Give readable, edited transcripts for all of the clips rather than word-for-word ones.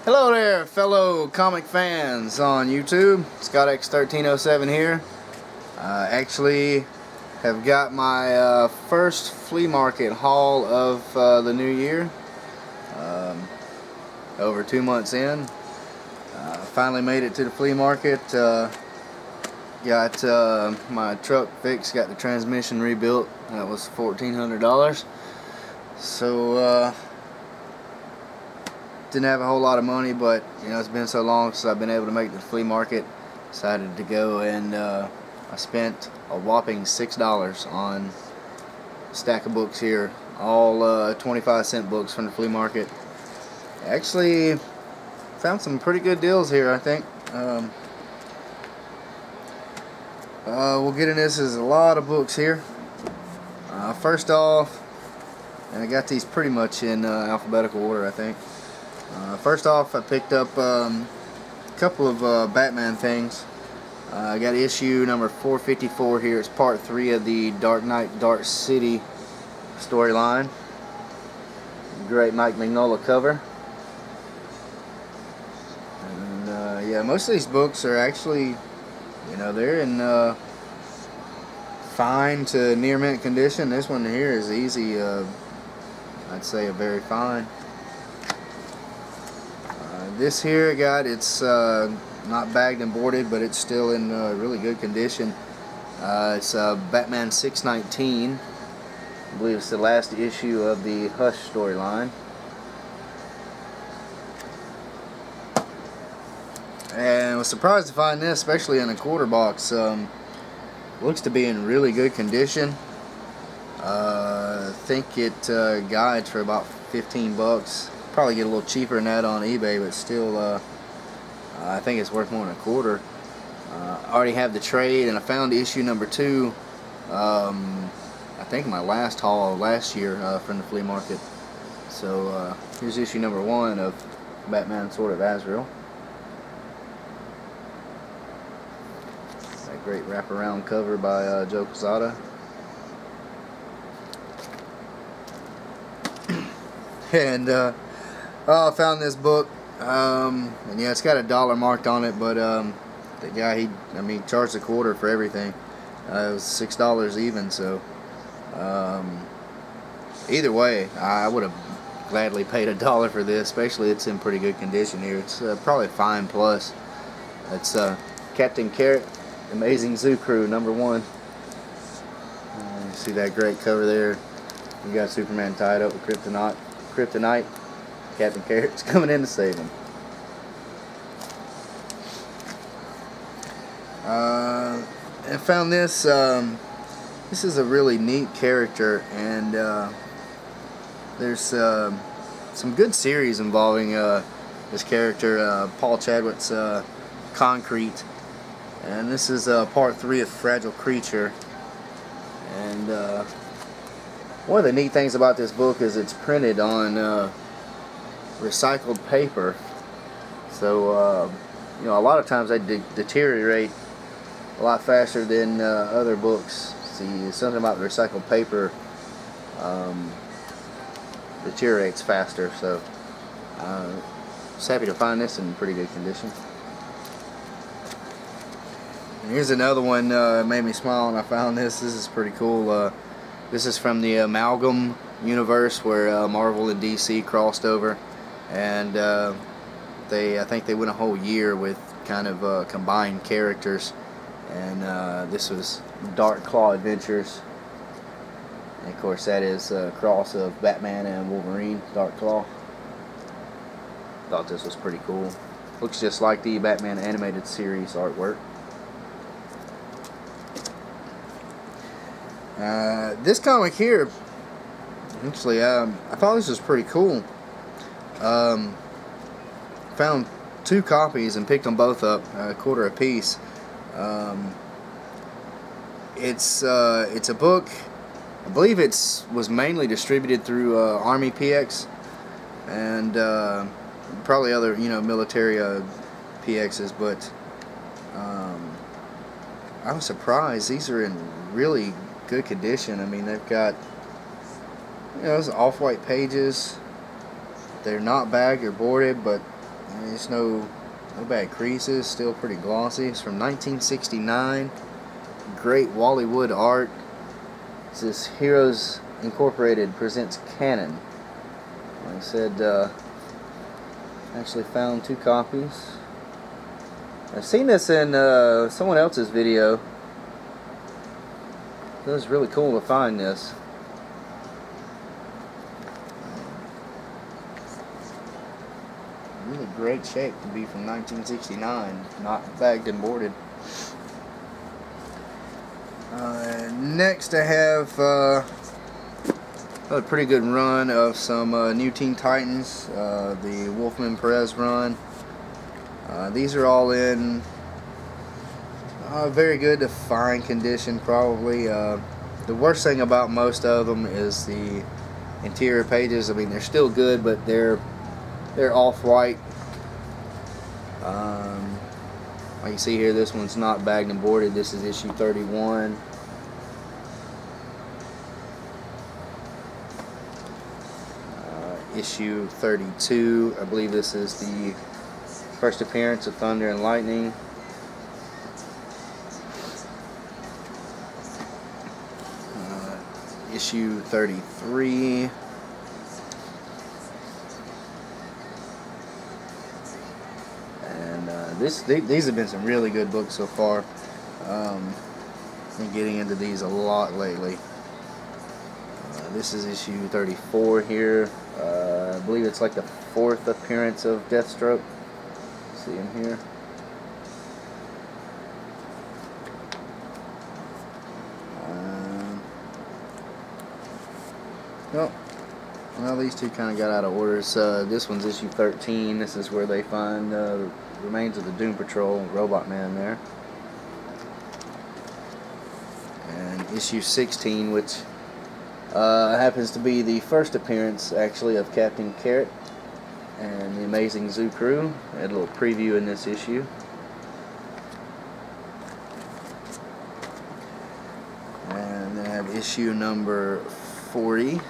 Hello there, fellow comic fans on YouTube. ScottX1307 here. Actually have got my first flea market haul of the new year. Over 2 months in. Finally made it to the flea market. Got my truck fixed, got the transmission rebuilt. That was $1,400. So didn't have a whole lot of money, but it's been so long since I've been able to make the flea market. Decided to go, and I spent a whopping $6 on a stack of books here, all 25-cent books from the flea market. Actually found some pretty good deals here, I think. We'll get in this. There's a lot of books here. First off, and I got these pretty much in alphabetical order, I think. First off, I picked up a couple of Batman things. I got issue number 454 here. It's part 3 of the Dark Knight, Dark City storyline. Great Mike Mignola cover. And yeah, most of these books are actually, they're in fine to near mint condition. This one here is easy, I'd say a very fine. This here I got, it's not bagged and boarded, but it's still in really good condition. It's Batman 619. I believe it's the last issue of the Hush storyline. And I was surprised to find this, especially in a quarter box. Looks to be in really good condition. I think it guides for about 15 bucks. Probably get a little cheaper than that on eBay, but still I think it's worth more than a quarter. I already have the trade, and I found issue number 2 I think my last haul last year from the flea market. So here's issue number 1 of Batman Sword of Azrael. That great wraparound cover by Joe Quesada. And I found this book, and yeah, it's got $1 marked on it, but the guy, he charged a quarter for everything. It was $6 even, so either way, I would have gladly paid $1 for this, especially it's in pretty good condition here. It's probably fine plus. It's Captain Carrot, Amazing Zoo Crew, number 1. You see that great cover there. You got Superman tied up with Kryptonite. Captain Carrot's coming in to save him. I found this. This is a really neat character, and there's some good series involving this character, Paul Chadwick's Concrete, and this is part 3 of Fragile Creature. And one of the neat things about this book is it's printed on recycled paper, so a lot of times they deteriorate a lot faster than other books. See, something about the recycled paper deteriorates faster, so I was happy to find this in pretty good condition. And here's another one that made me smile when I found this. This is pretty cool. This is from the Amalgam universe, where Marvel and DC crossed over, and I think they went a whole year with kind of combined characters, and this was Dark Claw Adventures, and of course that is a cross of Batman and Wolverine, Dark Claw. Thought this was pretty cool. Looks just like the Batman animated series artwork. This comic here, actually, I thought this was pretty cool. Found 2 copies and picked them both up, a quarter a piece. It's a book. I believe was mainly distributed through Army PX and probably other military PXs, but I was surprised. These are in really good condition. They've got those off-white pages. They're not bagged or boarded, but There's no bad creases, still pretty glossy. It's from 1969. Great Wallywood art. It's this Heroes Incorporated presents Canon. Like I said, actually found 2 copies. I've seen this in someone else's video. It was really cool to find this. Really great shape to be from 1969, not bagged and boarded. Next I have a pretty good run of some New Teen Titans, the Wolfman Perez run. These are all in very good to fine condition, probably. The worst thing about most of them is the interior pages. I mean, they're still good, but they're off-white. Like you see here, this one's not bagged and boarded. This is issue 31. Issue 32. I believe this is the first appearance of Thunder and Lightning. Issue 33. These have been some really good books so far. Been getting into these a lot lately. This is issue 34 here. I believe it's like the 4th appearance of Deathstroke. See him here. Well, these two kind of got out of order. This one's issue 13. This is where they find the remains of the Doom Patrol Robot Man there. And issue 16, which happens to be the first appearance, actually, of Captain Carrot and the Amazing Zoo Crew. I had a little preview in this issue. And then I have issue number 40.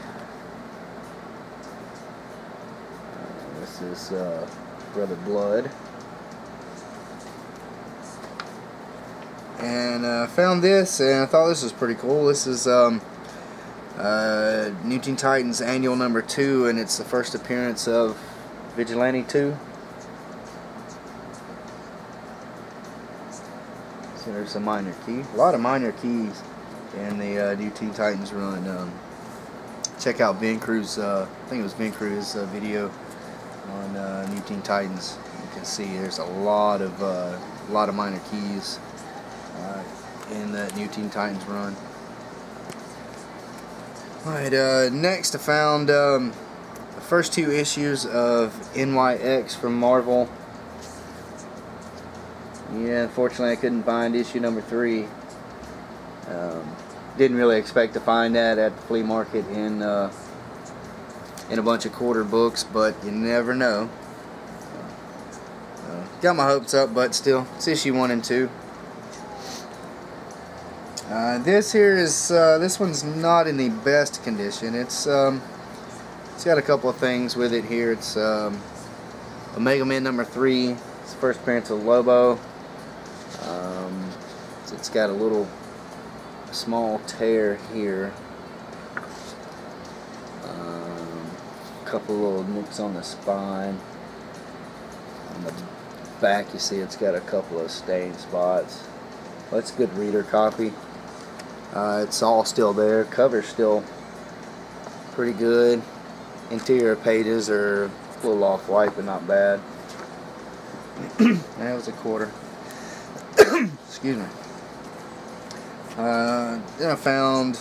This is Brother Blood. And I found this, and I thought this was pretty cool. This is New Teen Titans Annual number 2, and it's the first appearance of Vigilante 2. So there's a minor key. A lot of minor keys in the New Teen Titans run. Check out Ben Crew's, I think it was Ben Crew's video on New Teen Titans. You can see there's a lot of minor keys in that New Teen Titans run. Alright, next I found the first 2 issues of NYX from Marvel. Yeah, unfortunately I couldn't find issue number 3. Didn't really expect to find that at the flea market in a bunch of quarter books, but you never know. Got my hopes up, but still, it's issue 1 and 2. This here is this one's not in the best condition. It's got a couple of things with it here. It's Omega Man number 3. It's the first appearance of Lobo. It's got a little small tear here. A couple little nicks on the spine. On the back, you see it's got a couple of stain spots. Well, that's a good reader copy. It's all still there. Cover's still pretty good. Interior pages are a little off-white, but not bad. That was a quarter. Excuse me. Then I found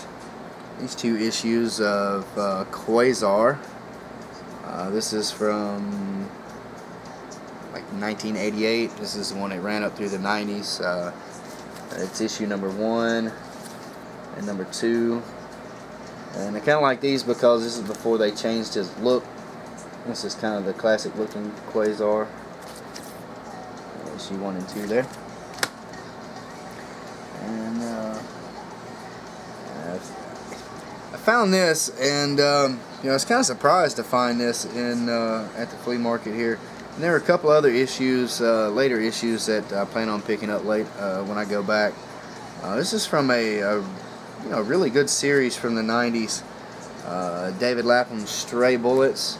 these 2 issues of Quasar. This is from like 1988. This is the one that ran up through the 90s. It's issue number 1 and number 2. And I kind of like these because this is before they changed his look. This is kind of the classic looking Quasar. Issue 1 and 2 there. And I found this, and you know, I was kind of surprised to find this in at the flea market here. And there are a couple other issues, later issues that I plan on picking up late when I go back. This is from a really good series from the 90s, David Lapham's Stray Bullets,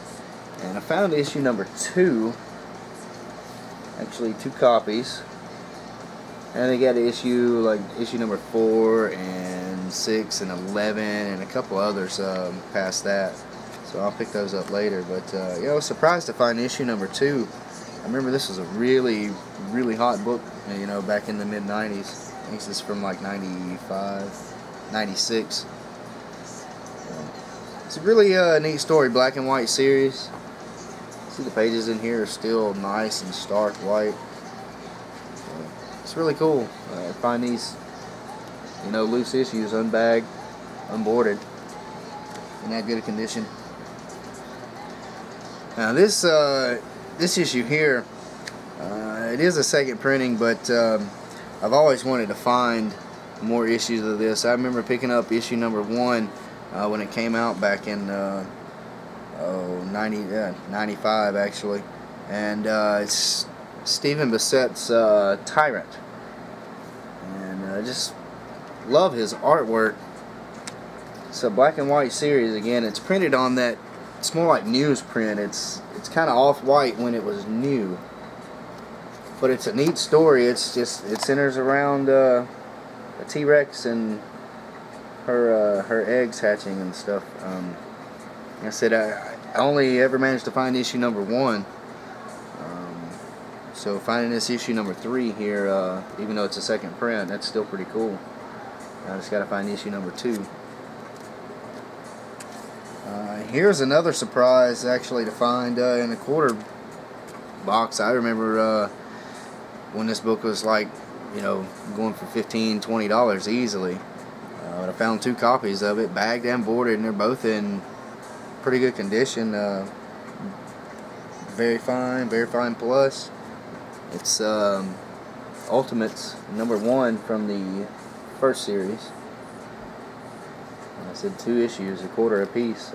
and I found issue number 2, actually 2 copies, and they got issue number 4 and 6 and 11 and a couple others past that. So I'll pick those up later. But I was surprised to find issue number 2. I remember this was a really hot book, back in the mid 90s. I think this is from like 95, 96. It's a really neat story, black and white series. See, the pages in here are still nice and stark white. It's really cool. I find these, loose issues, unbagged, unboarded, in that good a condition. Now this issue here, it is a second printing, but I've always wanted to find more issues of this. I remember picking up issue number 1 when it came out back in 95 actually, and it's Stephen Bissett's Tyrant, and I just love his artwork. It's a black and white series. Again, it's printed on that. It's more like newsprint. It's kind of off-white when it was new, but it's a neat story. It centers around a T-Rex and her eggs hatching and stuff. Like I said, I only ever managed to find issue number 1. So finding this issue number 3 here, even though it's a second print, that's still pretty cool. I just got to find issue number 2. Here's another surprise actually to find in a quarter box. I remember when this book was like, going for $15, $20 easily. I found 2 copies of it, bagged and boarded, and they're both in pretty good condition. Very fine plus. It's Ultimates number 1 from the first series. I said 2 issues, a quarter apiece.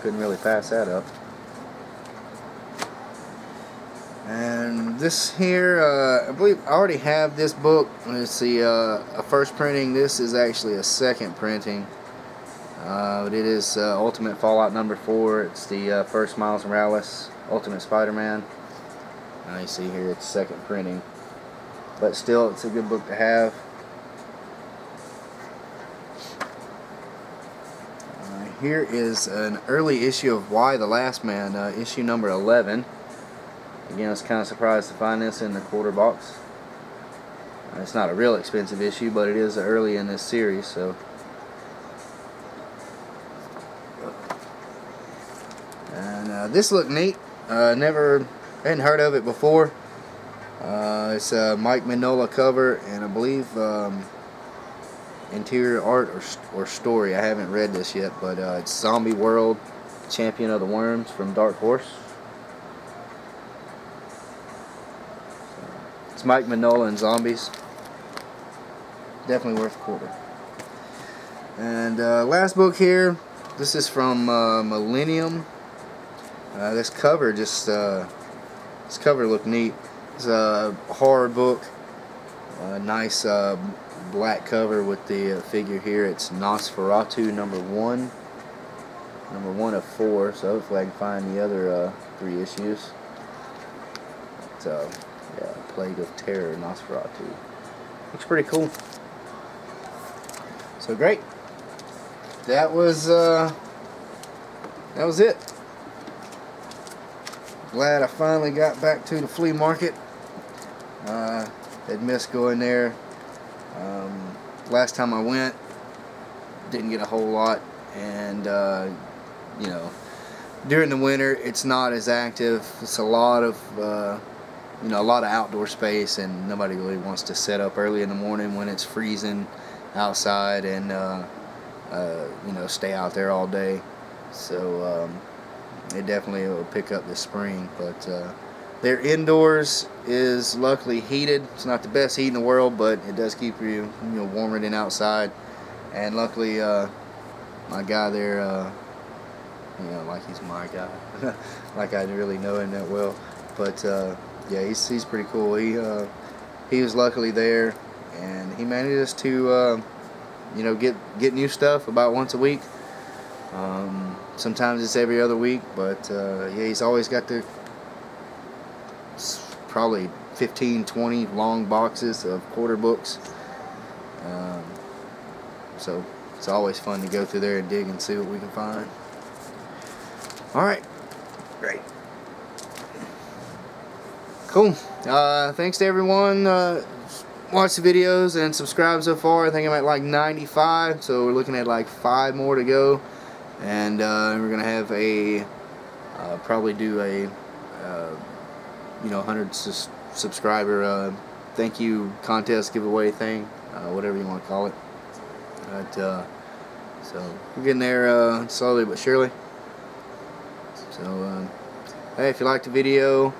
Couldn't really pass that up. And this here, I believe I already have this book. Let's see, a first printing. This is actually a second printing. But it is Ultimate Fallout number 4. It's the first Miles Morales Ultimate Spider-Man. You see here it's second printing, but still it's a good book to have. Here is an early issue of Y the Last Man, issue number 11. Again, I was kind of surprised to find this in the quarter box. It's not a real expensive issue, but it is early in this series, so. And this looked neat. Hadn't heard of it before. It's a Mike Mignola cover, and I believe interior art or story. I haven't read this yet, but it's Zombie World, Champion of the Worms from Dark Horse. It's Mike Mignola and zombies. Definitely worth a quarter. And last book here. This is from Millennium. This cover this cover looked neat. It's a horror book. Nice black cover with the figure here. It's Nosferatu number 1. Number 1 of 4. So hopefully I can find the other 3 issues. Yeah, Plague of Terror, Nosferatu. Looks pretty cool. So great. That was it. Glad I finally got back to the flea market. Had missed going there. Last time I went, didn't get a whole lot, and during the winter it's not as active. It's a lot of a lot of outdoor space, and nobody really wants to set up early in the morning when it's freezing outside and stay out there all day. So it definitely will pick up this spring, but their indoors is luckily heated. It's not the best heat in the world, but it does keep you warmer than outside. And luckily my guy there you know, like he's my guy, like I really know him that well. But yeah, he's pretty cool. He was luckily there, and he manages to you know, get new stuff about once a week. Sometimes it's every other week, but yeah, he's always got the probably 15-20 long boxes of quarter books. So it's always fun to go through there and dig and see what we can find. Alright, great. Cool. Thanks to everyone watch the videos and subscribe so far. I think I'm at like 95, so we're looking at like 5 more to go, and we're gonna have a probably do a you know, 100 subscriber thank you contest giveaway thing, whatever you want to call it. But so we're getting there slowly but surely. So hey, if you liked the video,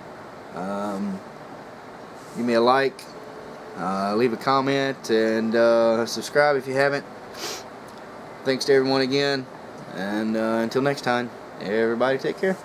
give me a like, leave a comment, and subscribe if you haven't. Thanks to everyone again, and until next time, everybody take care.